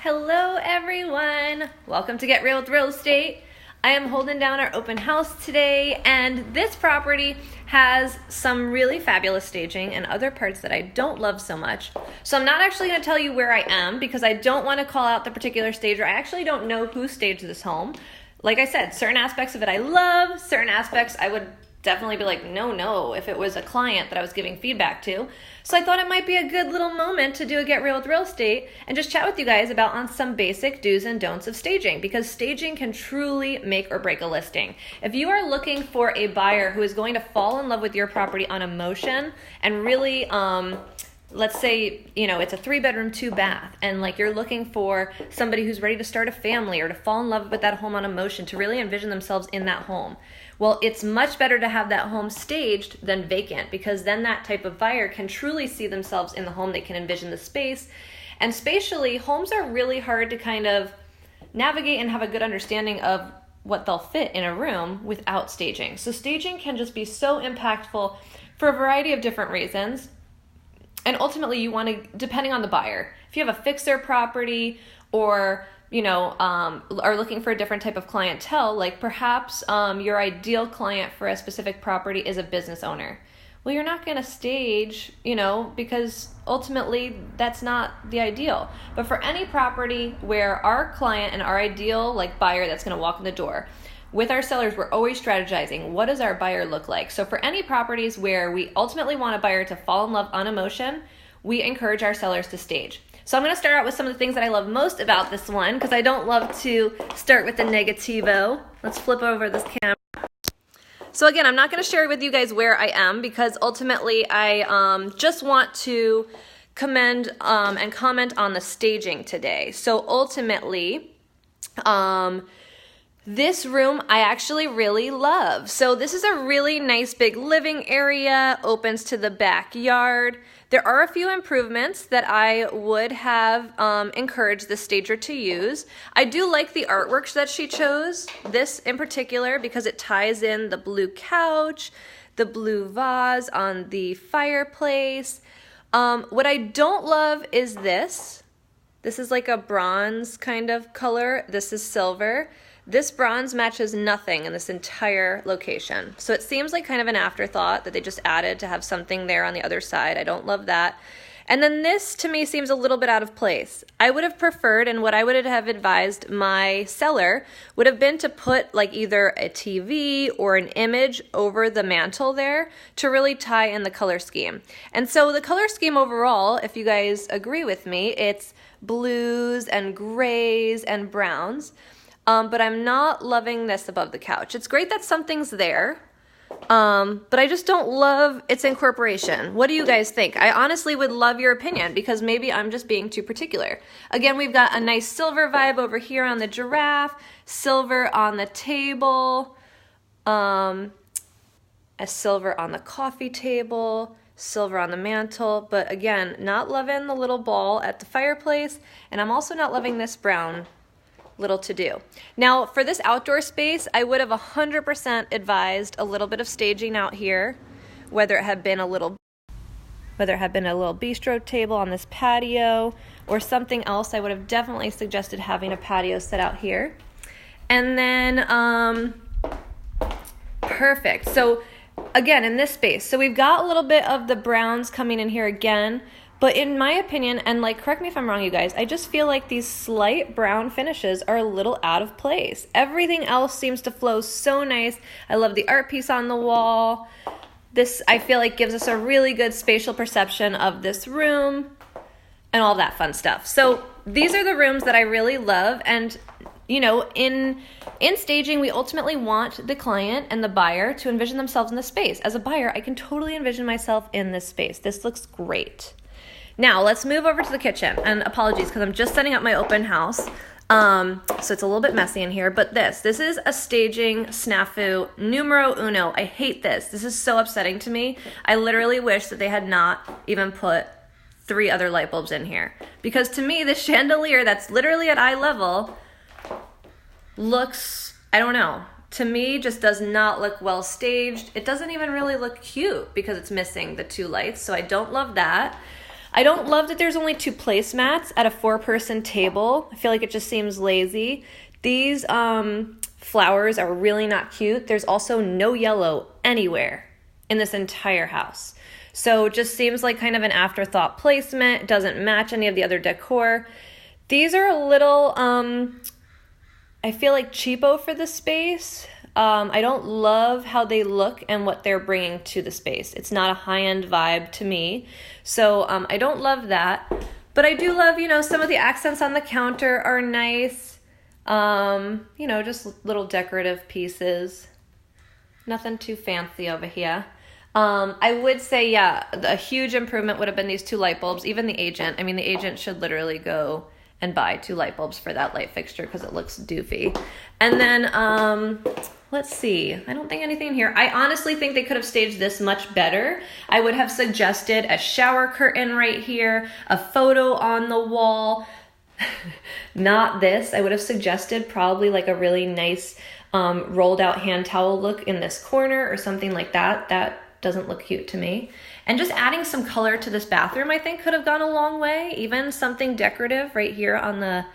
Hello everyone! Welcome to Get Real with Real Estate. I am holding down our open house today, and this property has some really fabulous staging and other parts that I don't love so much. So I'm not actually going to tell you where I am because I don't want to call out the particular stager. I actually don't know who staged this home. Like I said, certain aspects of it I love, certain aspects I would definitely be like, no, if it was a client that I was giving feedback to. So I thought it might be a good little moment to do a Get Real with Real Estate and just chat with you guys about on some basic do's and don'ts of staging, because staging can truly make or break a listing. If you are looking for a buyer who is going to fall in love with your property on emotion and really, let's say, it's a 3-bedroom, 2-bath, and like you're looking for somebody who's ready to start a family or to fall in love with that home on emotion, to really envision themselves in that home. Well, it's much better to have that home staged than vacant, because then that type of buyer can truly see themselves in the home. They can envision the space. And spatially, homes are really hard to kind of navigate and have a good understanding of what they'll fit in a room without staging. So staging can just be so impactful for a variety of different reasons. And ultimately, you want to, depending on the buyer, if you have a fixer property or are looking for a different type of clientele, like perhaps your ideal client for a specific property is a business owner. Well, you're not going to stage, because ultimately that's not the ideal. But for any property where our client and our ideal buyer that's going to walk in the door, with our sellers, we're always strategizing. What does our buyer look like? So for any properties where we ultimately want a buyer to fall in love on emotion, we encourage our sellers to stage. So I'm going to start out with some of the things that I love most about this one, because I don't love to start with the negativo. Let's flip over this camera. So again, I'm not going to share with you guys where I am, because ultimately I just want to commend and comment on the staging today. So ultimately, this room I actually really love. So this is a really nice big living area, opens to the backyard. There are a few improvements that I would have encouraged the stager to use. I do like the artwork that she chose, this in particular, because it ties in the blue couch, the blue vase on the fireplace. What I don't love is this. This is like a bronze kind of color. This is silver. This bronze matches nothing in this entire location. So it seems like kind of an afterthought that they just added to have something there on the other side. I don't love that. And then this to me seems a little bit out of place. I would have preferred, and what I would have advised my seller would have been to put either a TV or an image over the mantle there to really tie in the color scheme. And so the color scheme overall, if you guys agree with me, it's blues and grays and browns. But I'm not loving this above the couch. It's great that something's there, but I just don't love its incorporation. What do you guys think? I honestly would love your opinion, because maybe I'm just being too particular. Again, we've got a nice silver vibe over here on the giraffe, silver on the table, a silver on the coffee table, silver on the mantle, but again, not loving the little ball at the fireplace, and I'm also not loving this brown little to do. Now, for this outdoor space, I would have 100% advised a little bit of staging out here, whether it had been a little bistro table on this patio or something else. I would have definitely suggested having a patio set out here. And then, perfect. So again, in this space, so we've got a little bit of the browns coming in here again. But in my opinion, and correct me if I'm wrong, you guys, I just feel like these slight brown finishes are a little out of place. Everything else seems to flow so nice. I love the art piece on the wall. This, I feel like, gives us a really good spatial perception of this room and all that fun stuff. So these are the rooms that I really love. And, in staging, we ultimately want the client and the buyer to envision themselves in the space. As a buyer, I can totally envision myself in this space. This looks great. Now, let's move over to the kitchen, and apologies because I'm just setting up my open house, so it's a little bit messy in here, but this is a staging snafu numero uno. I hate this. This is so upsetting to me. I literally wish that they had not even put 3 other light bulbs in here, because to me, the chandelier that's literally at eye level looks, I don't know, to me just does not look well staged. It doesn't even really look cute because it's missing the 2 lights, so I don't love that. I don't love that there's only 2 placemats at a 4-person table. I feel like it just seems lazy. These flowers are really not cute. There's also no yellow anywhere in this entire house. So it just seems like kind of an afterthought placement. It doesn't match any of the other decor. These are a little, I feel like cheapo for the space. I don't love how they look and what they're bringing to the space. It's not a high-end vibe to me. So I don't love that. But I do love, some of the accents on the counter are nice. Just little decorative pieces. Nothing too fancy over here. I would say, a huge improvement would have been these 2 light bulbs. Even the agent should literally go and buy 2 light bulbs for that light fixture because it looks doofy. And then, let's see. I don't think anything in here. I honestly think they could have staged this much better. I would have suggested a shower curtain right here, a photo on the wall. Not this. I would have suggested probably like a really nice rolled out hand towel look in this corner or something like that. That doesn't look cute to me. And just adding some color to this bathroom, I think, could have gone a long way. Even something decorative right here on the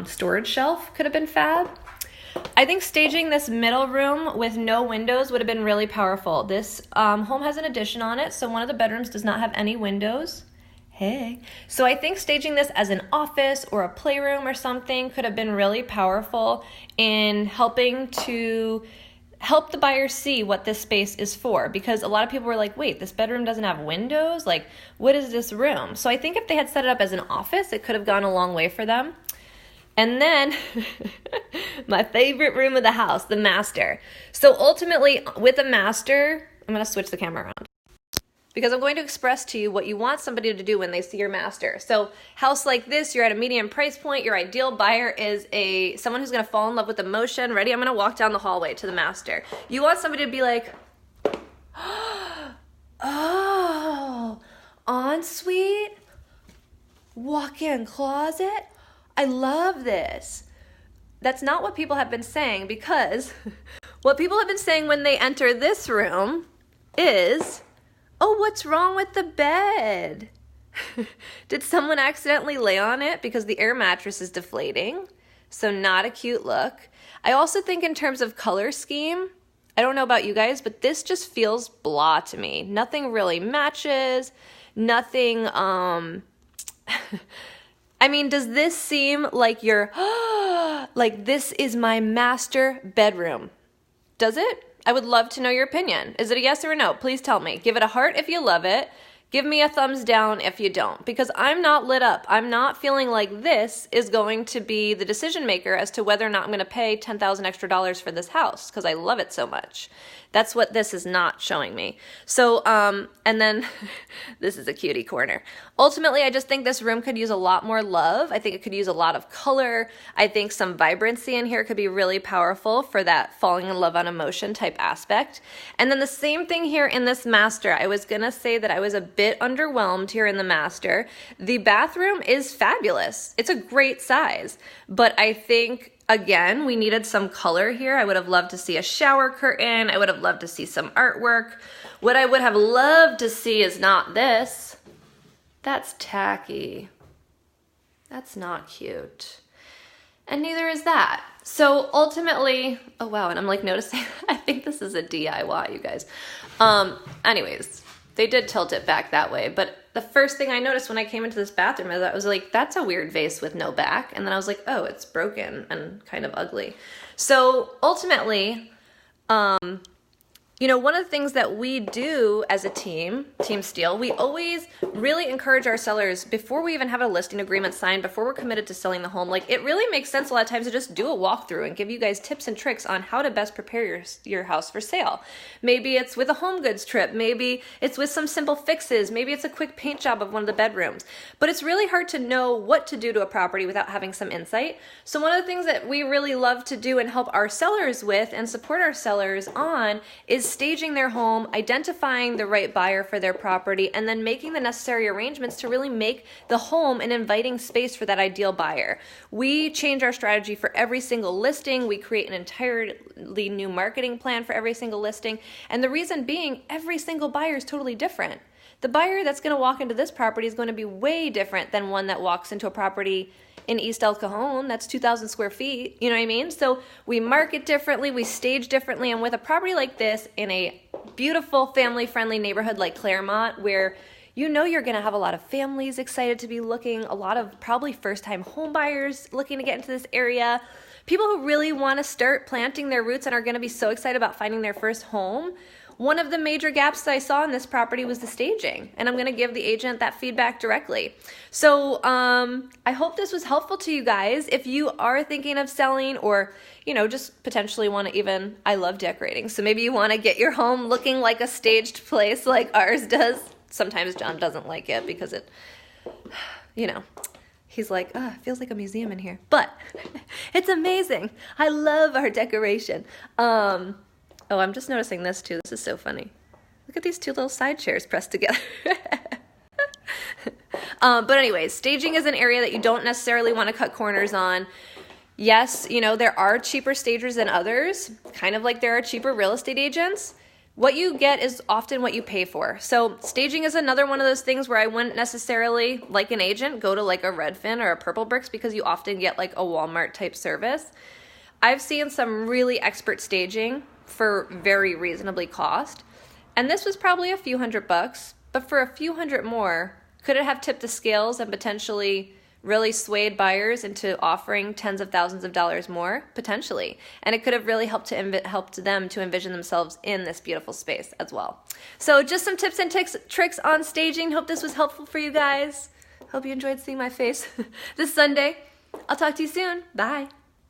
storage shelf could have been fab. I think staging this middle room with no windows would have been really powerful. This home has an addition on it, so one of the bedrooms does not have any windows. Hey. So I think staging this as an office or a playroom or something could have been really powerful in helping to help the buyer see what this space is for, because a lot of people were like, wait, this bedroom doesn't have windows? Like, what is this room? So I think if they had set it up as an office, it could have gone a long way for them. And then my favorite room of the house, the master. So ultimately, with a master, I'm going to switch the camera around because I'm going to express to you what you want somebody to do when they see your master. So house like this, you're at a medium price point. Your ideal buyer is someone who's going to fall in love with emotion. Ready? I'm going to walk down the hallway to the master. You want somebody to be like, oh, ensuite, walk-in closet. I love this. That's not what people have been saying, because what people have been saying when they enter this room is, oh, what's wrong with the bed? Did someone accidentally lay on it because the air mattress is deflating? So not a cute look. I also think in terms of color scheme, I don't know about you guys, but this just feels blah to me. Nothing really matches. Nothing, I mean, does this seem like like this is my master bedroom? Does it? I would love to know your opinion. Is it a yes or a no? Please tell me. Give it a heart if you love it. Give me a thumbs down if you don't, because I'm not lit up. I'm not feeling like this is going to be the decision maker as to whether or not I'm going to pay $10,000 extra for this house because I love it so much. That's what this is not showing me. So, and then this is a cutie corner. Ultimately, I just think this room could use a lot more love. I think it could use a lot of color. I think some vibrancy in here could be really powerful for that falling in love on emotion type aspect. And then the same thing here in this master. I was going to say that I was a bit underwhelmed here in the master. The bathroom is fabulous. It's a great size, but I think again, we needed some color here. I would have loved to see a shower curtain. I would have loved to see some artwork. What I would have loved to see is not this. That's tacky. That's not cute. And neither is that. So ultimately, oh wow, and I'm like noticing, I think this is a DIY, you guys. Anyways, they did tilt it back that way, but the first thing I noticed when I came into this bathroom is I was like, that's a weird vase with no back. And then I was like, oh, it's broken and kind of ugly. So ultimately, one of the things that we do as a team, Team Steele, we always really encourage our sellers before we even have a listing agreement signed, before we're committed to selling the home. Like, it really makes sense a lot of times to just do a walkthrough and give you guys tips and tricks on how to best prepare your house for sale. Maybe it's with a home goods trip. Maybe it's with some simple fixes. Maybe it's a quick paint job of one of the bedrooms. But it's really hard to know what to do to a property without having some insight. So one of the things that we really love to do and help our sellers with and support our sellers on is staging their home, identifying the right buyer for their property, and then making the necessary arrangements to really make the home an inviting space for that ideal buyer. We change our strategy for every single listing. We create an entirely new marketing plan for every single listing. And the reason being, every single buyer is totally different. the buyer that's going to walk into this property is going to be way different than one that walks into a property in East El Cajon. That's 2,000 square feet. You know what I mean? So we market differently, we stage differently, and with a property like this in a beautiful family-friendly neighborhood like Claremont, where you know you're going to have a lot of families excited to be looking, a lot of probably first-time home buyers looking to get into this area, people who really want to start planting their roots and are going to be so excited about finding their first home. One of the major gaps that I saw in this property was the staging, and I'm going to give the agent that feedback directly. So I hope this was helpful to you guys. If you are thinking of selling, or just potentially want to even, I love decorating, so maybe you want to get your home looking like a staged place like ours does. Sometimes John doesn't like it because it, he's like, it feels like a museum in here. But it's amazing. I love our decoration. Oh, I'm just noticing this too. This is so funny. Look at these two little side chairs pressed together. But anyways, staging is an area that you don't necessarily want to cut corners on. Yes, there are cheaper stagers than others, kind of like there are cheaper real estate agents. What you get is often what you pay for. So staging is another one of those things where I wouldn't necessarily, like an agent, go to like a Redfin or a Purple Bricks, because you often get like a Walmart type service. I've seen some really expert staging for very reasonably cost, and this was probably a few $100, but for a few $100 more, could it have tipped the scales and potentially really swayed buyers into offering tens of thousands of dollars more? Potentially. And it could have really helped them to envision themselves in this beautiful space as well. So just some tips and tricks on staging. Hope this was helpful for you guys. Hope you enjoyed seeing my face this Sunday. I'll talk to you soon. Bye.